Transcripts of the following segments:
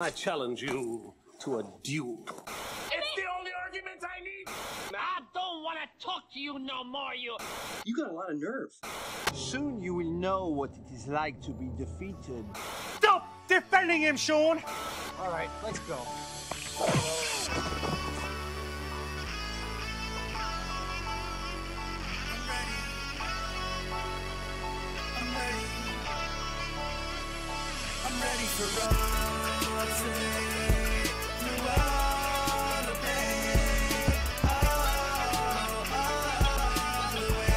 I challenge you to a duel. It's the only argument I need. I don't want to talk to you no more, you. You got a lot of nerve. Soon you will know what it is like to be defeated. Stop defending him, Sean! All right, let's go. I'm ready for us today. You are the pain. All the way.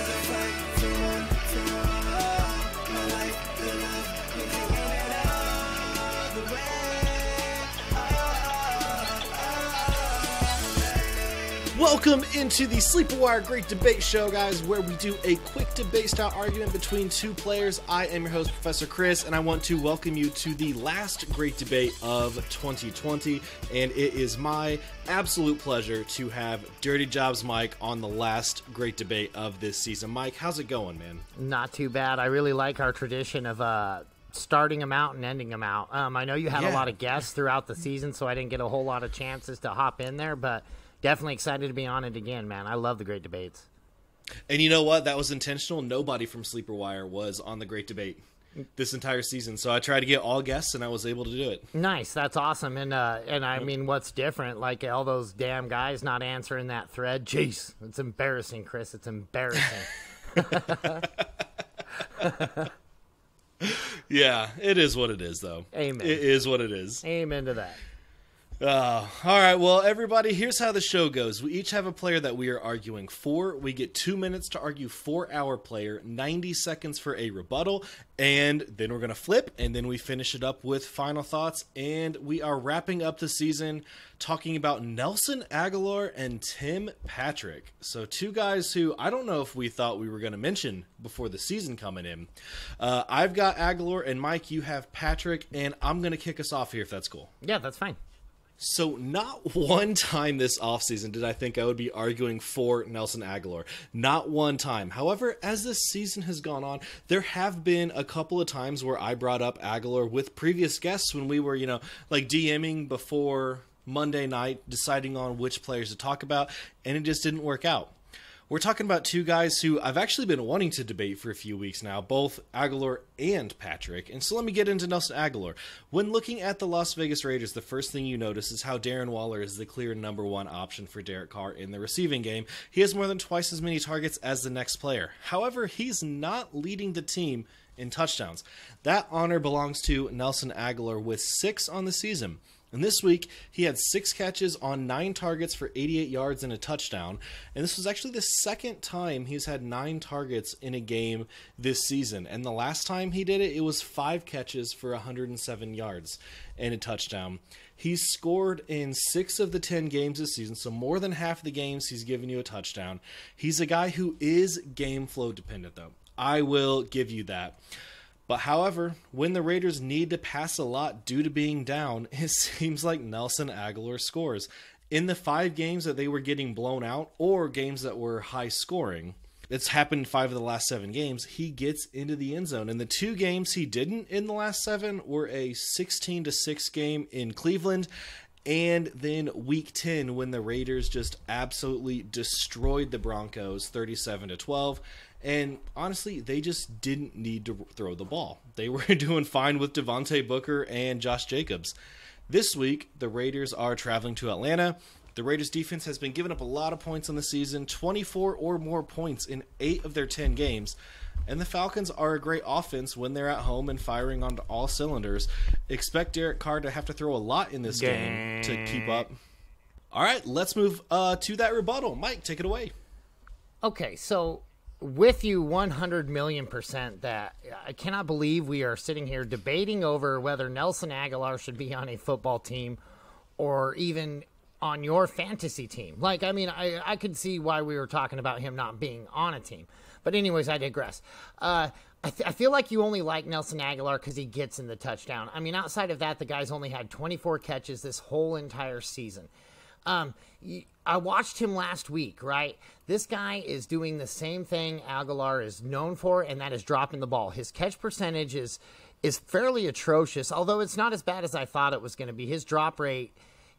The fight to run. My life, the love, we're taking it all the way. Welcome into the Sleeper Wire Great Debate Show, guys, where we do a quick debate-style argument between two players. I am your host, Professor Chris, and I want to welcome you to the last great debate of 2020, and it is my absolute pleasure to have Dirty Jobs Mike on the last great debate of this season. Mike, how's it going, man? Not too bad. I really like our tradition of starting them out and ending them out. I know you had a lot of guests throughout the season, so I didn't get a whole lot of chances to hop in there, but definitely excited to be on it again, man. I love the great debates. And you know what? That was intentional. Nobody from Sleeper Wire was on the great debate this entire season, so I tried to get all guests, and I was able to do it. Nice. That's awesome. And I mean, what's different? Like, all those damn guys not answering that thread. Jeez, it's embarrassing, Chris. It's embarrassing. Yeah, it is what it is, though. Amen. It is what it is. Amen to that. All right, well, everybody, here's how the show goes. We each have a player that we are arguing for. We get 2 minutes to argue for our player, 90 seconds for a rebuttal, and then we're going to flip, and then we finish it up with final thoughts, and we are wrapping up the season talking about Nelson Agholor and Tim Patrick. So two guys who I don't know if we thought we were going to mention before the season coming in. I've got Agholor, and Mike, you have Patrick, and I'm going to kick us off here if that's cool. Yeah, that's fine. So not one time this offseason did I think I would be arguing for Nelson Agholor. Not one time. However, as this season has gone on, there have been a couple of times where I brought up Agholor with previous guests when we were, like DMing before Monday night, deciding on which players to talk about, and it just didn't work out. We're talking about two guys who I've actually been wanting to debate for a few weeks now, both Agholor and Patrick. And so let me get into Nelson Agholor. When looking at the Las Vegas Raiders, the first thing you notice is how Darren Waller is the clear number one option for Derek Carr in the receiving game. He has more than twice as many targets as the next player. However, he's not leading the team in touchdowns. That honor belongs to Nelson Agholor with 6 on the season. And this week, he had 6 catches on 9 targets for 88 yards and a touchdown. And this was actually the second time he's had 9 targets in a game this season. And the last time he did it, it was 5 catches for 107 yards and a touchdown. He's scored in 6 of the 10 games this season, so more than half the games he's given you a touchdown. He's a guy who is game flow dependent, though. I will give you that. But however, when the Raiders need to pass a lot due to being down, it seems like Nelson Agholor scores. In the 5 games that they were getting blown out, or games that were high scoring, it's happened 5 of the last 7 games, he gets into the end zone. And the 2 games he didn't in the last 7 were a 16-6 game in Cleveland, and then Week 10 when the Raiders just absolutely destroyed the Broncos 37-12. And honestly, they just didn't need to throw the ball. They were doing fine with Devontae Booker and Josh Jacobs. This week, the Raiders are traveling to Atlanta. The Raiders defense has been giving up a lot of points on the season, 24 or more points in 8 of their 10 games. And the Falcons are a great offense when they're at home and firing on all cylinders. Expect Derek Carr to have to throw a lot in this game to keep up. All right, let's move to that rebuttal. Mike, take it away. Okay, so with you 100,000,000% that I cannot believe we are sitting here debating over whether Nelson Agholor should be on a football team or even on your fantasy team. Like, I mean, I could see why we were talking about him not being on a team. But anyways, I digress. I feel like you only like Nelson Agholor because he gets in the touchdown. I mean, outside of that, the guy's only had 24 catches this whole entire season. I watched him last week, right? This guy is doing the same thing Agholor is known for, and that is dropping the ball. His catch percentage is is fairly atrocious, although it's not as bad as I thought it was going to be. His drop rate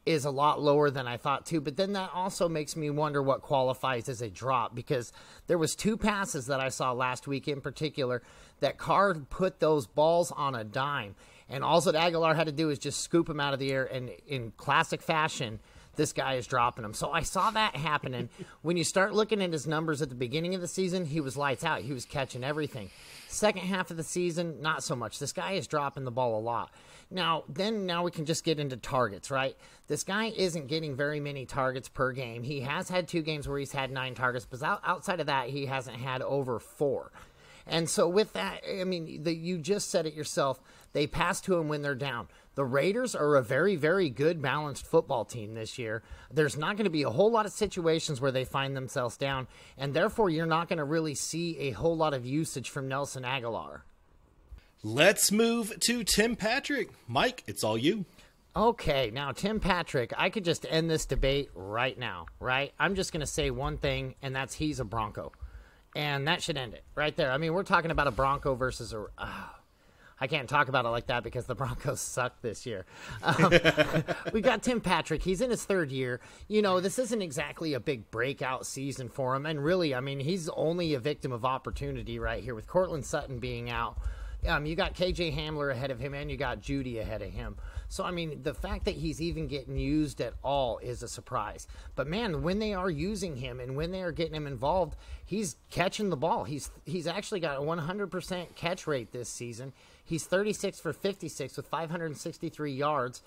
is a lot lower than I thought too, but then that also makes me wonder what qualifies as a drop, because there was 2 passes that I saw last week in particular that Carr put those balls on a dime, and all that Agholor had to do is just scoop them out of the air, and in classic fashion, this guy is dropping them. So I saw that happening. When you start looking at his numbers at the beginning of the season, he was lights out. He was catching everything. Second half of the season, not so much. This guy is dropping the ball a lot. Now we can just get into targets, right? This guy isn't getting very many targets per game. He has had 2 games where he's had 9 targets, but outside of that, he hasn't had over 4. And so with that, I mean, you just said it yourself. They pass to him when they're down. The Raiders are a very, very good balanced football team this year. There's not going to be a whole lot of situations where they find themselves down, and therefore you're not going to really see a whole lot of usage from Nelson Agholor. Let's move to Tim Patrick. Mike, it's all you. Okay, now Tim Patrick, I could just end this debate right now, right? I'm just going to say one thing, and that's he's a Bronco. And that should end it right there. I mean, we're talking about a Bronco versus a... I can't talk about it like that because the Broncos suck this year. We got Tim Patrick. He's in his 3rd year. You know, this isn't exactly a big breakout season for him. And really, I mean, he's only a victim of opportunity right here with Cortland Sutton being out. You got KJ Hamler ahead of him, and you got Judy ahead of him. So, I mean, the fact that he's even getting used at all is a surprise. But, man, when they are using him and when they are getting him involved, he's catching the ball. He's actually got a 100% catch rate this season. He's 36 for 56 with 563 yards,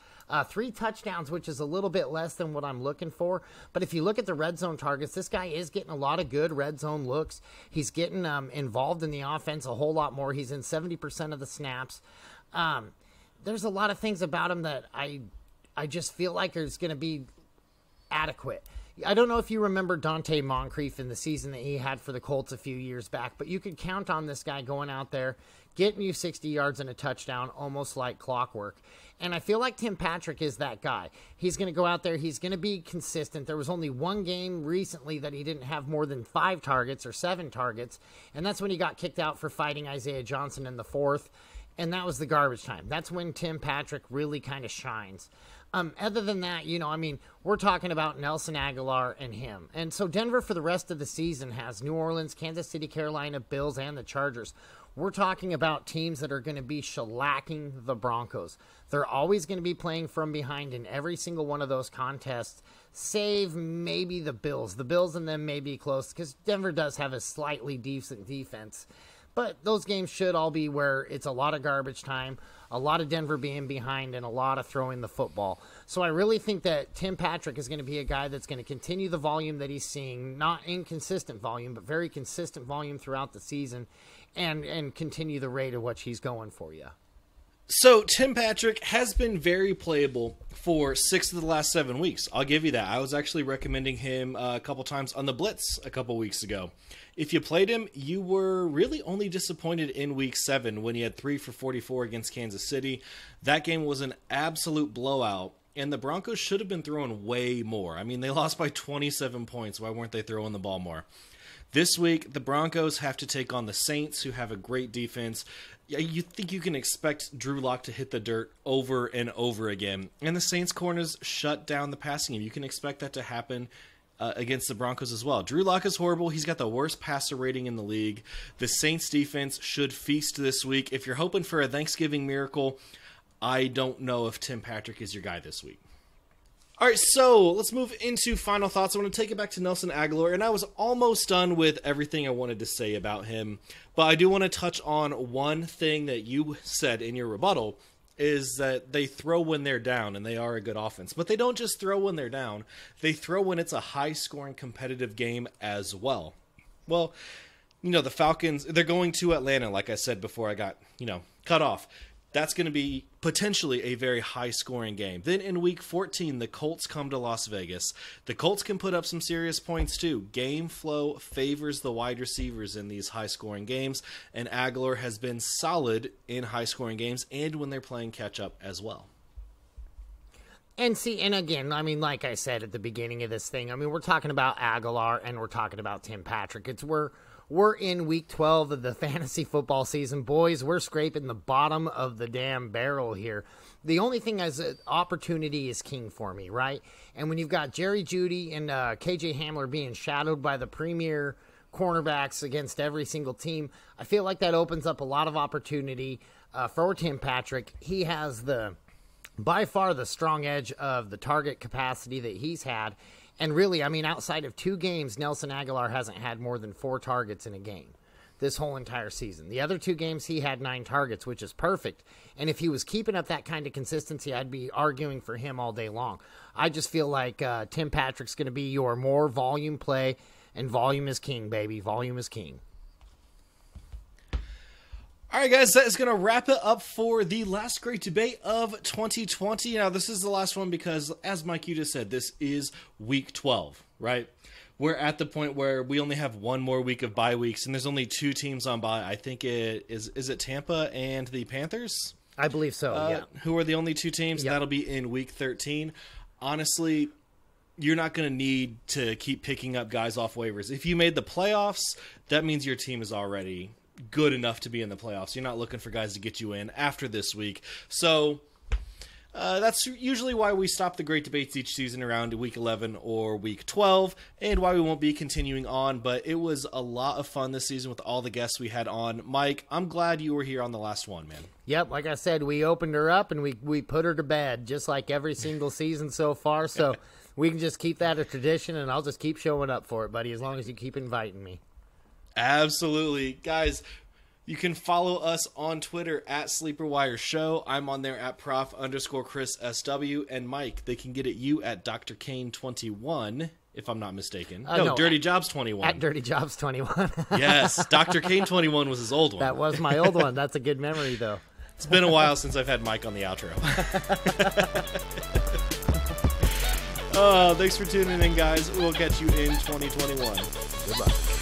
3 touchdowns, which is a little bit less than what I'm looking for. But if you look at the red zone targets, this guy is getting a lot of good red zone looks. He's getting involved in the offense a whole lot more. He's in 70% of the snaps. There's a lot of things about him that I just feel like is going to be adequate. I don't know if you remember Dante Moncrief in the season that he had for the Colts a few years back, but you could count on this guy going out there, getting you 60 yards and a touchdown almost like clockwork. And I feel like Tim Patrick is that guy. He's going to go out there. He's going to be consistent. There was only one game recently that he didn't have more than 5 targets or 7 targets, and that's when he got kicked out for fighting Isaiah Johnson in the 4th, and that was the garbage time. That's when Tim Patrick really kind of shines. Other than that, you know, I mean, we're talking about Nelson Agholor and him. And so Denver for the rest of the season has New Orleans, Kansas City, Carolina, Bills, and the Chargers. We're talking about teams that are going to be shellacking the Broncos. They're always going to be playing from behind in every single one of those contests, save maybe the Bills. The Bills and them may be close because Denver does have a slightly decent defense. But those games should all be where it's a lot of garbage time, a lot of Denver being behind, and a lot of throwing the football. So I really think that Tim Patrick is going to be a guy that's going to continue the volume that he's seeing, not inconsistent volume, but very consistent volume throughout the season, and continue the rate at which he's going for you. So Tim Patrick has been very playable for 6 of the last 7 weeks. I'll give you that. I was actually recommending him a couple times on the Blitz a couple weeks ago. If you played him, you were really only disappointed in week 7 when he had 3 for 44 against Kansas City. That game was an absolute blowout, and the Broncos should have been throwing way more. I mean, they lost by 27 points. Why weren't they throwing the ball more? This week, the Broncos have to take on the Saints, who have a great defense. You think you can expect Drew Lock to hit the dirt over and over again. And the Saints corners shut down the passing game. You can expect that to happen against the Broncos as well. Drew Lock is horrible. He's got the worst passer rating in the league. The Saints defense should feast this week. If you're hoping for a Thanksgiving miracle, I don't know if Tim Patrick is your guy this week. All right, so let's move into final thoughts. I want to take it back to Nelson Agholor, and I was almost done with everything I wanted to say about him, but I do want to touch on one thing that you said in your rebuttal, is that they throw when they're down, and they are a good offense. But they don't just throw when they're down. They throw when it's a high-scoring competitive game as well. Well, you know, the Falcons, they're going to Atlanta, like I said before I got, cut off. That's going to be potentially a very high-scoring game. Then in Week 14, the Colts come to Las Vegas. The Colts can put up some serious points too. Game flow favors the wide receivers in these high-scoring games, and Agholor has been solid in high-scoring games and when they're playing catch-up as well. And see, and again, I mean, like I said at the beginning of this thing, I mean, we're talking about Agholor and we're talking about Tim Patrick. It's we're we're in week 12 of the fantasy football season. Boys, we're scraping the bottom of the damn barrel here. The only thing is opportunity is king for me, right? And when you've got Jerry Jeudy and KJ Hamler being shadowed by the premier cornerbacks against every single team, I feel like that opens up a lot of opportunity for Tim Patrick. He has by far the strong edge of the target capacity that he's had. And really, I mean, outside of 2 games, Nelson Agholor hasn't had more than 4 targets in a game this whole entire season. The other 2 games, he had 9 targets, which is perfect. And if he was keeping up that kind of consistency, I'd be arguing for him all day long. I just feel like Tim Patrick's going to be your more volume play, and volume is king, baby. Volume is king. All right, guys, that is going to wrap it up for the last great debate of 2020. Now, this is the last one because, as Mike, you just said, this is week 12, right? We're at the point where we only have 1 more week of bye weeks, and there's only 2 teams on bye. I think it is it Tampa and the Panthers? I believe so, yeah. Who are the only 2 teams? Yep. That'll be in week 13. Honestly, you're not going to need to keep picking up guys off waivers. If you made the playoffs, that means your team is already good enough to be in the playoffs. You're not looking for guys to get you in after this week. So that's usually why we stop the great debates each season around week 11 or week 12, and why we won't be continuing on. But it was a lot of fun this season with all the guests we had on. Mike, I'm glad you were here on the last one, man. Yep, like I said, we opened her up and we put her to bed, just like every single season so far. So we can just keep that a tradition, and I'll just keep showing up for it, buddy, as long as you keep inviting me. Absolutely. Guys, you can follow us on Twitter at Sleeper Show. I'm on there at Prof_Chris SW. And Mike, they can get at you at Dr. Kane21, if I'm not mistaken. No, Dirty Jobs 21. At Dirty Jobs 21. Yes, Dr. Kane 21 was his old one. That was my old one. That's a good memory, though. It's been a while since I've had Mike on the outro. Thanks for tuning in, guys. We'll catch you in 2021. Goodbye.